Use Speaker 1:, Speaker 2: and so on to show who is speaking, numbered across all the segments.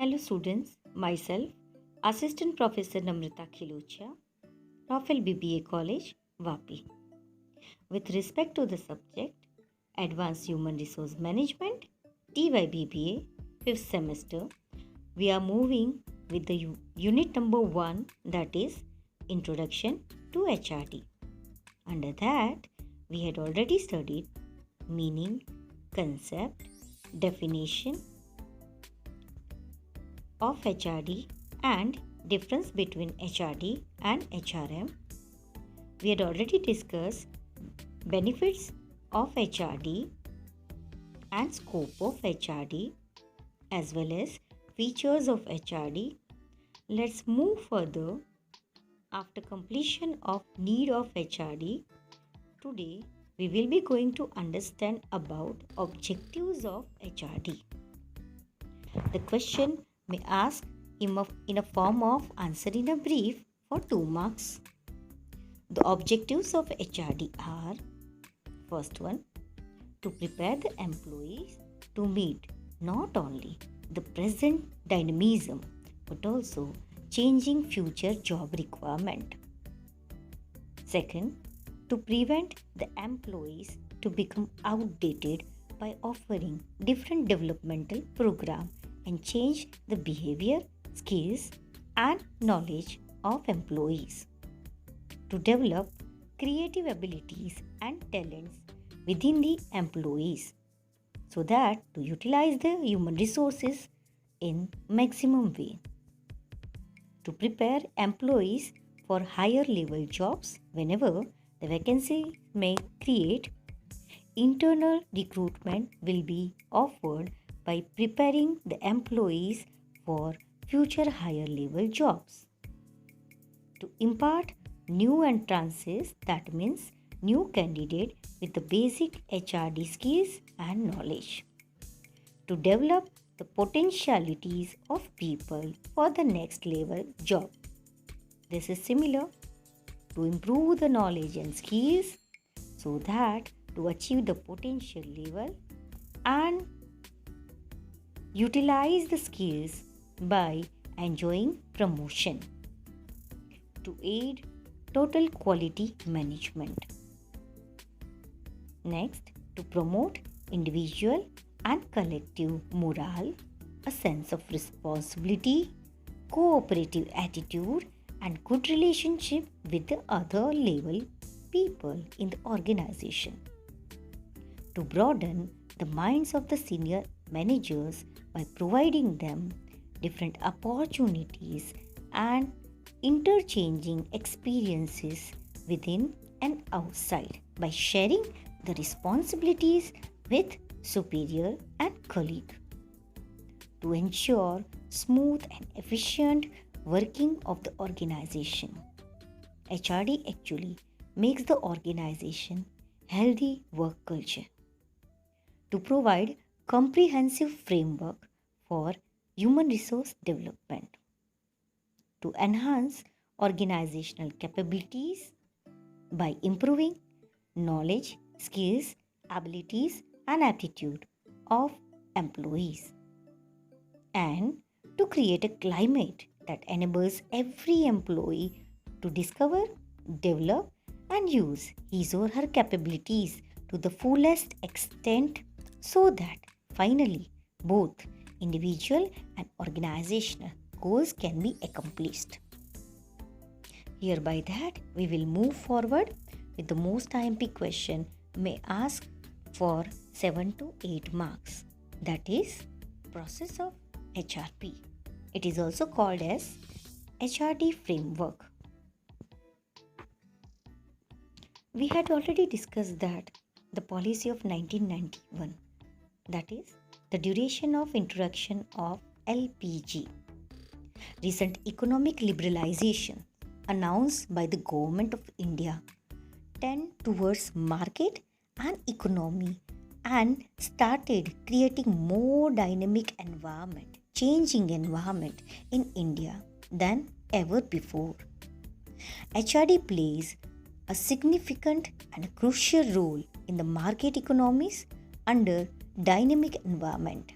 Speaker 1: Hello students, myself Assistant Professor Namrata Khiluchia, Rafael BBA College, Vapi. With respect to the subject Advanced Human Resource Management, TYBBA, 5th semester, we are moving with the unit number 1, that is Introduction to HRD. Under that, we had already studied meaning, concept, definition of HRD and difference between HRD and HRM. We had already discussed benefits of HRD and scope of HRD as well as features of HRD. Let's move further. After completion of need of HRD, today we will be going to understand about objectives of HRD. The question may ask in a form of answer in a brief for 2 marks. The objectives of HRD are: first one, to prepare the employees to meet not only the present dynamism but also changing future job requirement. Second, to prevent the employees to become outdated by offering different developmental program and change the behavior, skills and knowledge of employees. To develop creative abilities and talents within the employees so that to utilize the human resources in maximum way. To prepare employees for higher level jobs whenever the vacancy may create, internal recruitment will be offered by preparing the employees for future higher level jobs. To impart new entrances, that means new candidate with the basic HRD skills and knowledge. To develop the potentialities of people for the next level job. This is similar to improve the knowledge and skills so that to achieve the potential level and utilize the skills by enjoying promotion. To aid total quality management. Next, to promote individual and collective morale, a sense of responsibility, cooperative attitude and good relationship with the other level people in the organization. To broaden the minds of the senior managers by providing them different opportunities and interchanging experiences within and outside by sharing the responsibilities with superior and colleague. To ensure smooth and efficient working of the organization. HRD actually makes the organization healthy work culture. To provide comprehensive framework for human resource development. To enhance organizational capabilities by improving knowledge, skills, abilities and aptitude of employees. And to create a climate that enables every employee to discover, develop and use his or her capabilities to the fullest extent so that finally both individual and organizational goals can be accomplished. Hereby that we will move forward with the most IMP question may ask for 7 to 8 marks, that is process of HRP. It is also called as HRD framework. We had already discussed that the policy of 1991, that is the duration of introduction of LPG. Recent economic liberalization announced by the Government of India tend towards market and economy and started creating more dynamic environment, changing environment in India than ever before. HRD plays a significant and crucial role in the market economies under dynamic environment.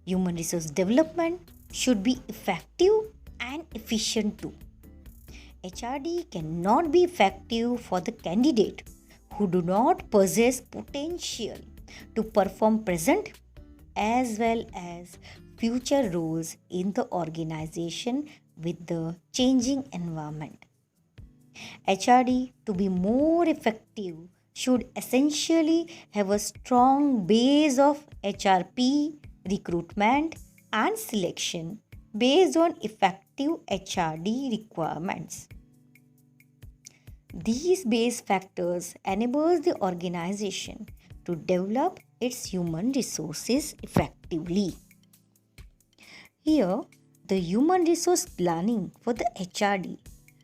Speaker 1: Human resource development should be effective and efficient too. HRD cannot be effective for the candidate who do not possess potential to perform present as well as future roles in the organization with the changing environment. HRD, to be more effective, should essentially have a strong base of HRP, recruitment, and selection based on effective HRD requirements. These base factors enable the organization to develop its human resources effectively. Here, the human resource planning for the HRD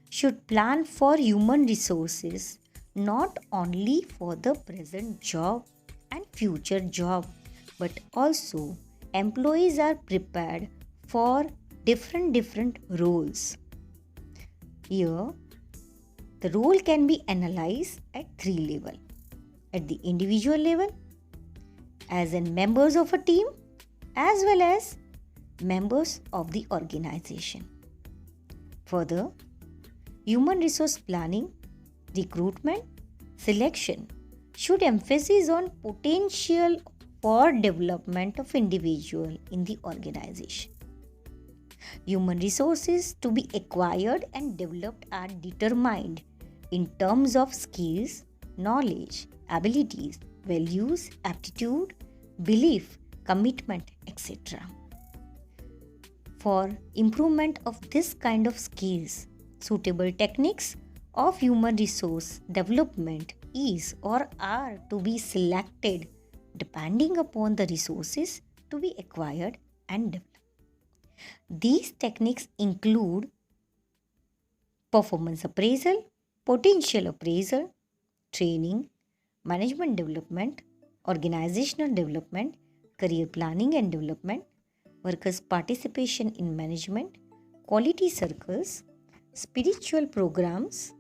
Speaker 1: should plan for human resources not only for the present job and future job, but also employees are prepared for different roles. Here, the role can be analyzed at three levels: at the individual level, as in members of a team, as well as members of the organization. Further, human resource planning, recruitment, selection should emphasize on potential for development of individual in the organization. Human resources to be acquired and developed are determined in terms of skills, knowledge, abilities, values, aptitude, belief, commitment, etc. For improvement of this kind of skills, suitable techniques of human resource development is or are to be selected depending upon the resources to be acquired and developed. These techniques include performance appraisal, potential appraisal, training, management development, organizational development, career planning and development, workers' participation in management, quality circles, spiritual programs,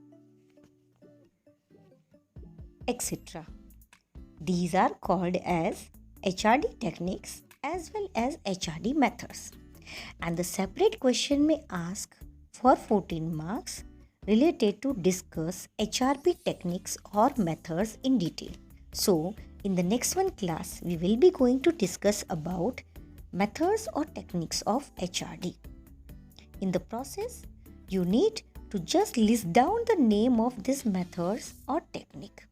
Speaker 1: etc. These are called as HRD techniques as well as HRD methods. And the separate question may ask for 14 marks related to discuss HRP techniques or methods in detail. So, in the next one class, we will be going to discuss about methods or techniques of HRD. In the process, you need to just list down the name of these methods or technique.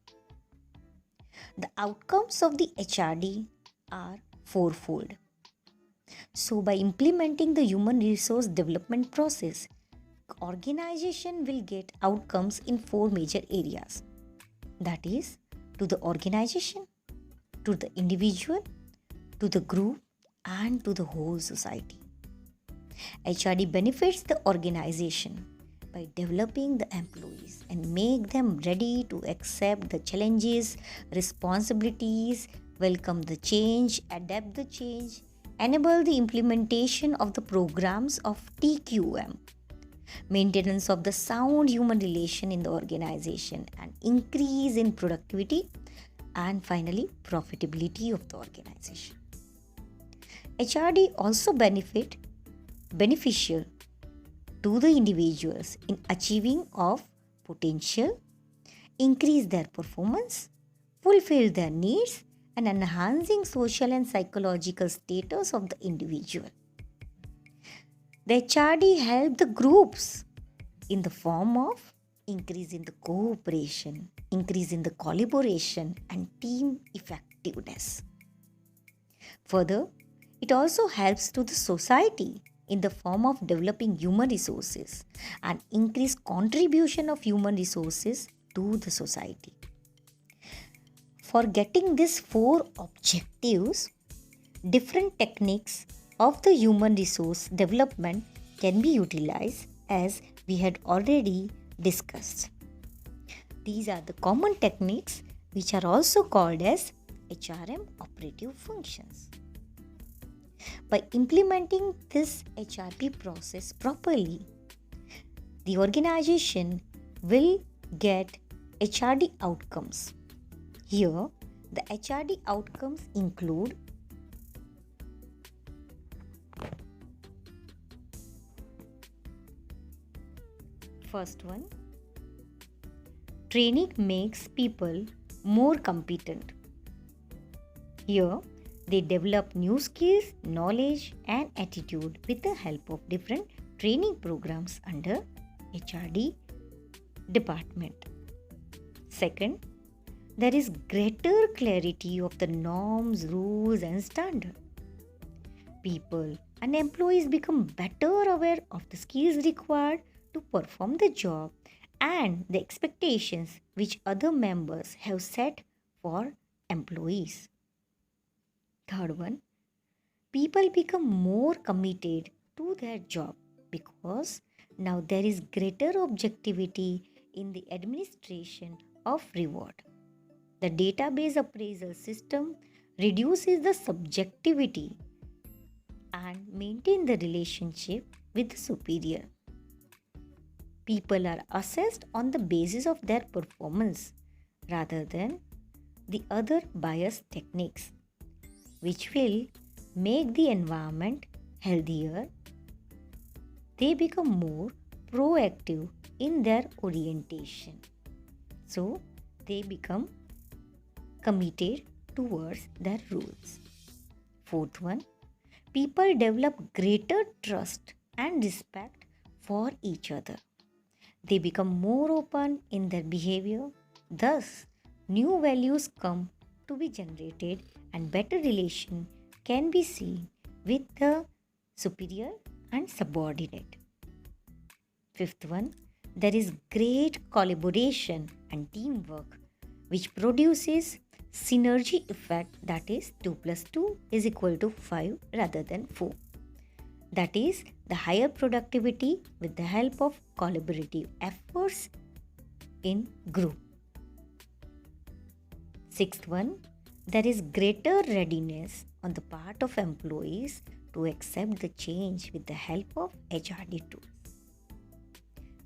Speaker 1: The outcomes of the HRD are fourfold. So, by implementing the human resource development process, organization will get outcomes in four major areas. That is, to the organization, to the individual, to the group, and to the whole society. HRD benefits the organization by developing the employees and make them ready to accept the challenges, responsibilities, welcome the change, adapt the change, enable the implementation of the programs of TQM, maintenance of the sound human relation in the organization, and increase in productivity, and finally profitability of the organization. HRD also beneficial to the individuals in achieving of potential, increase their performance, fulfill their needs, and enhancing social and psychological status of the individual. The HRD help the groups in the form of increase in the cooperation, increase in the collaboration, and team effectiveness. Further, it also helps to the society in the form of developing human resources and increase contribution of human resources to the society. For getting these four objectives, different techniques of the human resource development can be utilized as we had already discussed. These are the common techniques which are also called as HRM operative functions. By implementing this HRP process properly, the organization will get HRD outcomes. Here, the HRD outcomes include First one, training makes people more competent. Here, they develop new skills, knowledge, and attitude with the help of different training programs under HRD department. Second, there is greater clarity of the norms, rules, and standards. People and employees become better aware of the skills required to perform the job and the expectations which other members have set for employees. Third one, people become more committed to their job because now there is greater objectivity in the administration of reward. The database appraisal system reduces the subjectivity and maintain the relationship with the superior. People are assessed on the basis of their performance rather than the other bias techniques, which will make the environment healthier. They become more proactive in their orientation. So, they become committed towards their rules. Fourth one, people develop greater trust and respect for each other. They become more open in their behavior. Thus, new values come to be generated and better relation can be seen with the superior and subordinate. Fifth one, there is great collaboration and teamwork which produces synergy effect, that is 2 plus 2 is equal to 5 rather than 4. That is the higher productivity with the help of collaborative efforts in group. Sixth one, there is greater readiness on the part of employees to accept the change with the help of HRD tools.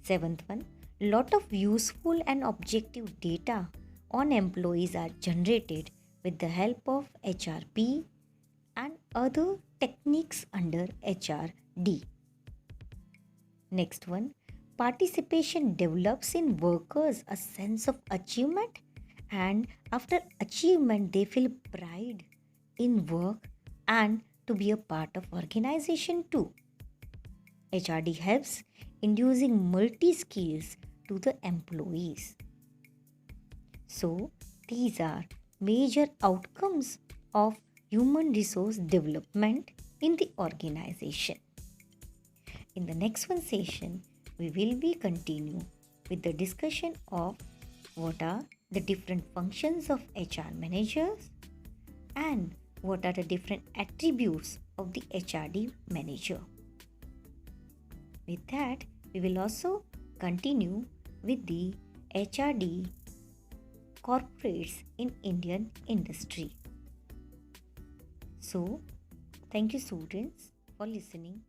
Speaker 1: Seventh one, lot of useful and objective data on employees are generated with the help of HRP and other techniques under HRD. Next one, participation develops in workers a sense of achievement, and after achievement they feel pride in work and to be a part of organization too. HRD helps inducing multi-skills to the employees. So, these are major outcomes of human resource development in the organization. In the next one session, we will be continue with the discussion of what are the different functions of HR managers and what are the different attributes of the HRD manager. With that, we will also continue with the HRD corporates in Indian industry. So, thank you students for listening.